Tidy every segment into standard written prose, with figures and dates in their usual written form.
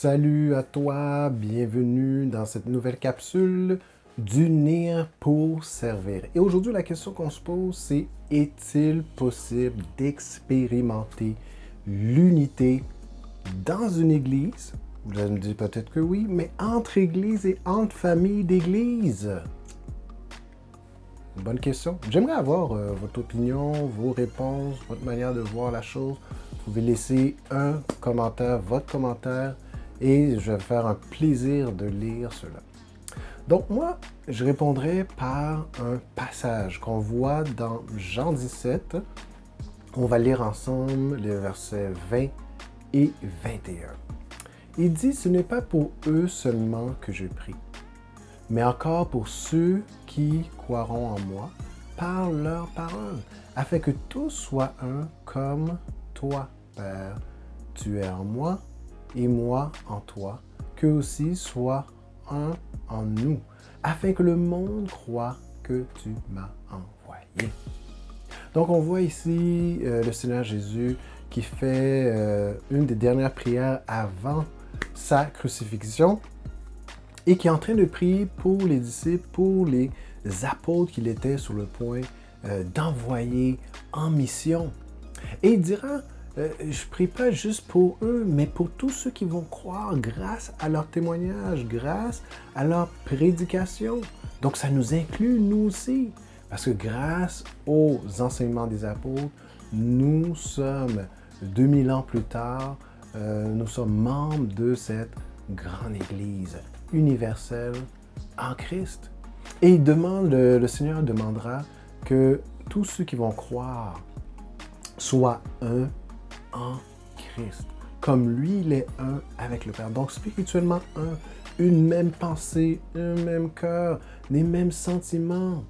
Salut à toi, bienvenue dans cette nouvelle capsule d'Unir pour servir. Et aujourd'hui, la question qu'on se pose, c'est est-il possible d'expérimenter l'unité dans une église? Vous allez me dire peut-être que oui, mais entre églises et entre familles d'église? Une bonne question. J'aimerais avoir votre opinion, vos réponses, votre manière de voir la chose. Vous pouvez laisser un commentaire, votre commentaire, et je vais faire un plaisir de lire cela. Donc moi, je répondrai par un passage qu'on voit dans Jean 17. On va lire ensemble les versets 20 et 21. Il dit, « Ce n'est pas pour eux seulement que je prie, mais encore pour ceux qui croiront en moi par leur parole, afin que tous soient un comme toi, Père. Tu es en moi et moi en toi, qu'eux aussi soient un en nous, afin que le monde croie que tu m'as envoyé. » Donc on voit ici le Seigneur Jésus qui fait une des dernières prières avant sa crucifixion et qui est en train de prier pour les disciples, pour les apôtres qu'il était sur le point d'envoyer en mission. Et il dira, je ne prie pas juste pour eux, mais pour tous ceux qui vont croire grâce à leur témoignage, grâce à leur prédication. Donc ça nous inclut, nous aussi, parce que grâce aux enseignements des apôtres, nous sommes, 2000 ans plus tard, nous sommes membres de cette grande Église universelle en Christ. Et il demande, le Seigneur demandera que tous ceux qui vont croire soient un en Christ, comme lui, il est un avec le Père. Donc spirituellement un, une même pensée, un même cœur, les mêmes sentiments.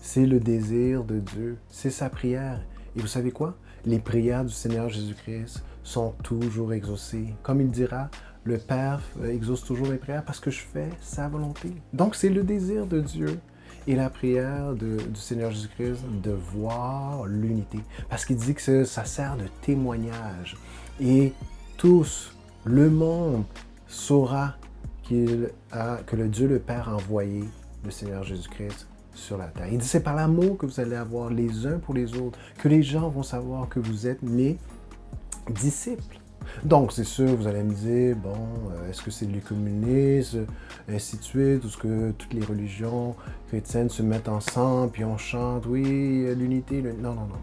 C'est le désir de Dieu, c'est sa prière. Et vous savez quoi? Les prières du Seigneur Jésus-Christ sont toujours exaucées. Comme il dira, le Père exauce toujours mes prières parce que je fais sa volonté. Donc c'est le désir de Dieu et la prière du Seigneur Jésus-Christ de voir l'unité. Parce qu'il dit que ça sert de témoignage. Et tous, le monde saura que le Dieu le Père a envoyé le Seigneur Jésus-Christ sur la terre. Il dit, c'est par l'amour que vous allez avoir les uns pour les autres, que les gens vont savoir que vous êtes mes disciples. Donc, c'est sûr, vous allez me dire, bon, est-ce que c'est l'œcuménisme, ainsi de suite, ou est-ce que toutes les religions chrétiennes se mettent ensemble, puis on chante, oui, l'unité, non, non, non.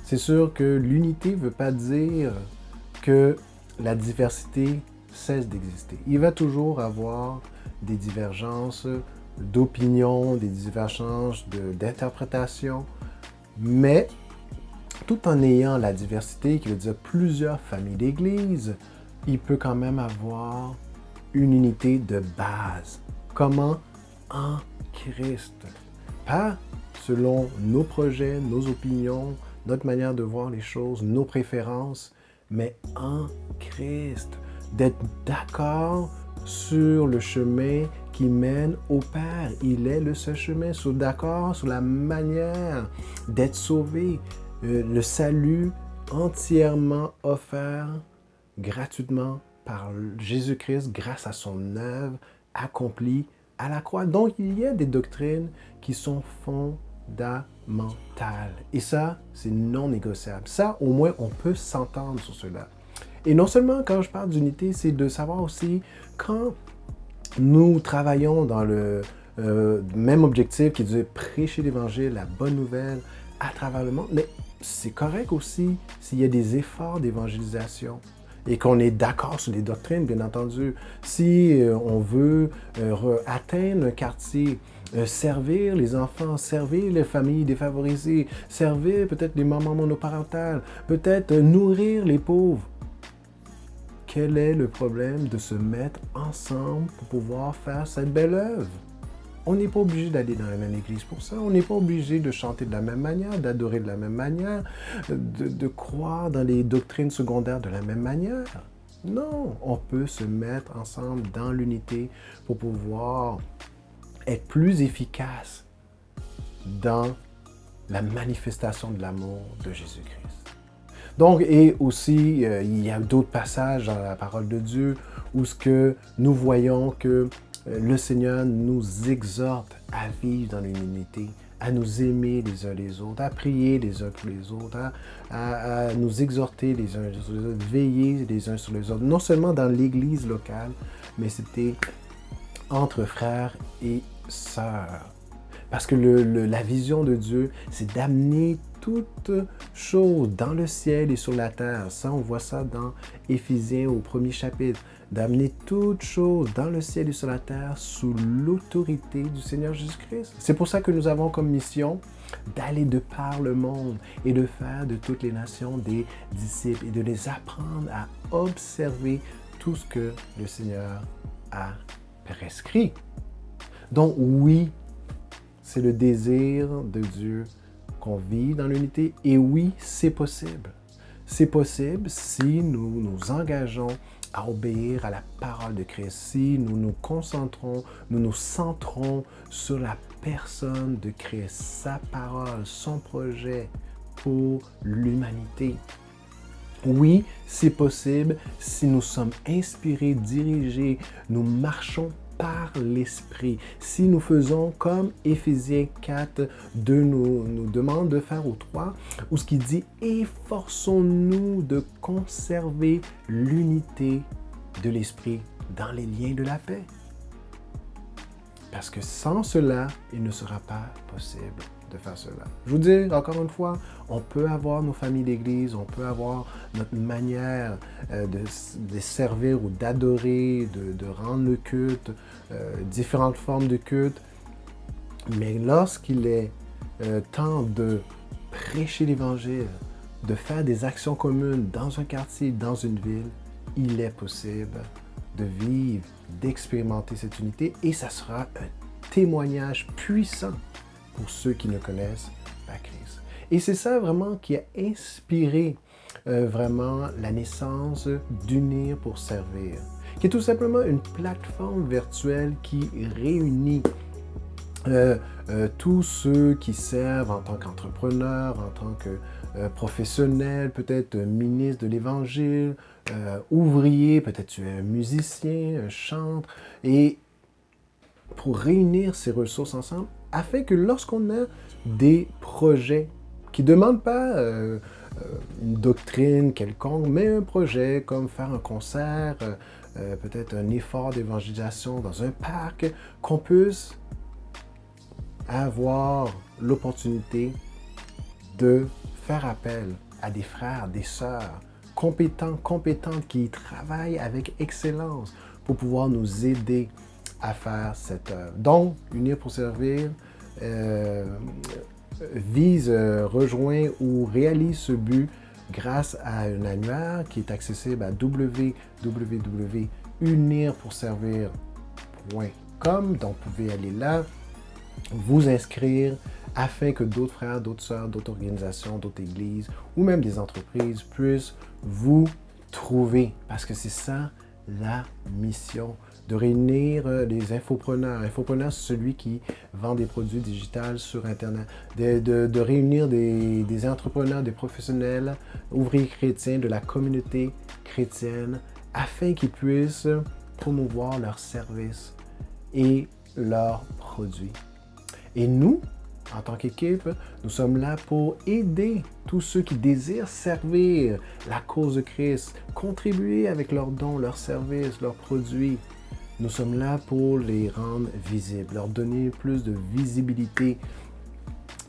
C'est sûr que l'unité ne veut pas dire que la diversité cesse d'exister. Il va toujours avoir des divergences d'opinion, des divergences d'interprétation, mais tout en ayant la diversité, qui veut dire plusieurs familles d'église, il peut quand même avoir une unité de base. Comment? En Christ. Pas selon nos projets, nos opinions, notre manière de voir les choses, nos préférences, mais en Christ. D'être d'accord sur le chemin qui mène au Père. Il est le seul chemin. D'accord sur la manière d'être sauvé. Le salut entièrement offert gratuitement par Jésus-Christ grâce à son œuvre accomplie à la croix. Donc, il y a des doctrines qui sont fondamentales. Et ça, c'est non négociable. Ça, au moins, on peut s'entendre sur cela. Et non seulement quand je parle d'unité, c'est de savoir aussi quand nous travaillons dans le même objectif qui est de prêcher l'Évangile, la bonne nouvelle à travers le monde, mais c'est correct aussi s'il y a des efforts d'évangélisation et qu'on est d'accord sur les doctrines, bien entendu. Si on veut atteindre un quartier, servir les enfants, servir les familles défavorisées, servir peut-être les mamans monoparentales, peut-être nourrir les pauvres. Quel est le problème de se mettre ensemble pour pouvoir faire cette belle œuvre? On n'est pas obligé d'aller dans la même église pour ça. On n'est pas obligé de chanter de la même manière, d'adorer de la même manière, de croire dans les doctrines secondaires de la même manière. Non, on peut se mettre ensemble dans l'unité pour pouvoir être plus efficace dans la manifestation de l'amour de Jésus-Christ. Donc, et aussi, il y a d'autres passages dans la parole de Dieu où ce que nous voyons que le Seigneur nous exhorte à vivre dans l'unité, à nous aimer les uns les autres, à prier les uns pour les autres, à nous exhorter les uns sur les autres, veiller les uns sur les autres, non seulement dans l'église locale, mais c'était entre frères et sœurs. Parce que la vision de Dieu, c'est d'amener toutes choses dans le ciel et sur la terre. Ça, on voit ça dans Éphésiens au 1er chapitre. D'amener toutes choses dans le ciel et sur la terre sous l'autorité du Seigneur Jésus-Christ. C'est pour ça que nous avons comme mission d'aller de par le monde et de faire de toutes les nations des disciples et de les apprendre à observer tout ce que le Seigneur a prescrit. Donc oui, c'est le désir de Dieu qu'on vive dans l'unité. Et oui, c'est possible. C'est possible si nous nous engageons à obéir à la parole de Christ, si nous nous concentrons, nous nous centrons sur la personne de Christ, sa parole, son projet pour l'humanité. Oui, c'est possible si nous sommes inspirés, dirigés, nous marchons par l'Esprit. Si nous faisons comme Éphésiens 4 nous demande de faire au 3, où ce qui dit « Efforçons-nous de conserver l'unité de l'Esprit dans les liens de la paix. » Parce que sans cela, il ne sera pas possible de faire cela. Je vous dis, encore une fois, on peut avoir nos familles d'église, on peut avoir notre manière de servir ou d'adorer, de rendre le culte, différentes formes de culte. Mais lorsqu'il est temps de prêcher l'Évangile, de faire des actions communes dans un quartier, dans une ville, il est possible de vivre, d'expérimenter cette unité et ça sera un témoignage puissant pour ceux qui ne connaissent pas Christ. Et c'est ça vraiment qui a inspiré vraiment la naissance d'Unir pour servir, qui est tout simplement une plateforme virtuelle qui réunit tous ceux qui servent en tant qu'entrepreneurs, en tant que professionnels, peut-être ministres de l'Évangile, ouvriers, peut-être tu es un musicien, un chantre, et pour réunir ces ressources ensemble, afin que lorsqu'on a des projets qui ne demandent pas une doctrine quelconque, mais un projet comme faire un concert, peut-être un effort d'évangélisation dans un parc, qu'on puisse avoir l'opportunité de faire appel à des frères, des sœurs compétents, compétentes qui travaillent avec excellence pour pouvoir nous aider à faire cette œuvre. Donc, Unir pour servir rejoint ou réalise ce but grâce à un annuaire qui est accessible à www.unirpourservir.com. Donc, vous pouvez aller là, vous inscrire afin que d'autres frères, d'autres sœurs, d'autres organisations, d'autres églises ou même des entreprises puissent vous trouver. Parce que c'est ça la mission, de réunir les infopreneurs. Infopreneur, c'est celui qui vend des produits digitaux sur Internet. De réunir des entrepreneurs, des professionnels, ouvriers chrétiens de la communauté chrétienne afin qu'ils puissent promouvoir leurs services et leurs produits. Et nous, en tant qu'équipe, nous sommes là pour aider tous ceux qui désirent servir la cause de Christ, contribuer avec leurs dons, leurs services, leurs produits. Nous sommes là pour les rendre visibles, leur donner plus de visibilité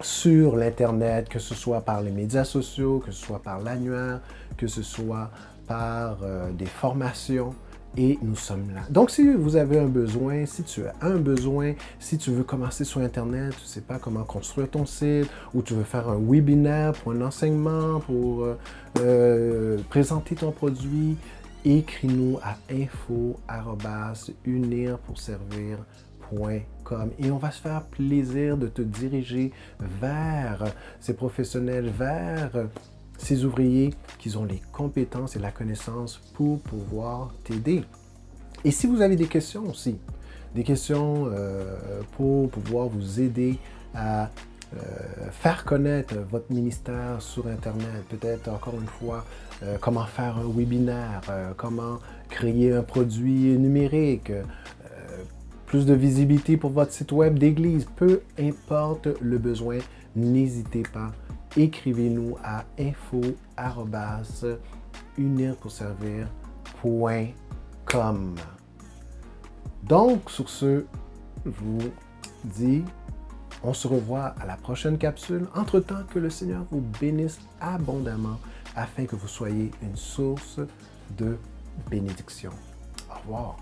sur l'Internet, que ce soit par les médias sociaux, que ce soit par l'annuaire, que ce soit par des formations. Et nous sommes là. Donc, si vous avez un besoin, si tu as un besoin, si tu veux commencer sur Internet, tu ne sais pas comment construire ton site, ou tu veux faire un webinaire pour un enseignement, pour présenter ton produit, écris-nous à info@unirpourservir.com et on va se faire plaisir de te diriger vers ces professionnels, vers ces ouvriers qui ont les compétences et la connaissance pour pouvoir t'aider. Et si vous avez des questions aussi, des questions pour pouvoir vous aider à faire connaître votre ministère sur Internet, peut-être encore une fois, comment faire un webinaire, comment créer un produit numérique, plus de visibilité pour votre site web d'église, peu importe le besoin, n'hésitez pas, écrivez-nous à info@unirpourservir.com. Donc, sur ce, je vous dis, on se revoit à la prochaine capsule. Entre-temps, que le Seigneur vous bénisse abondamment afin que vous soyez une source de bénédiction. Au revoir.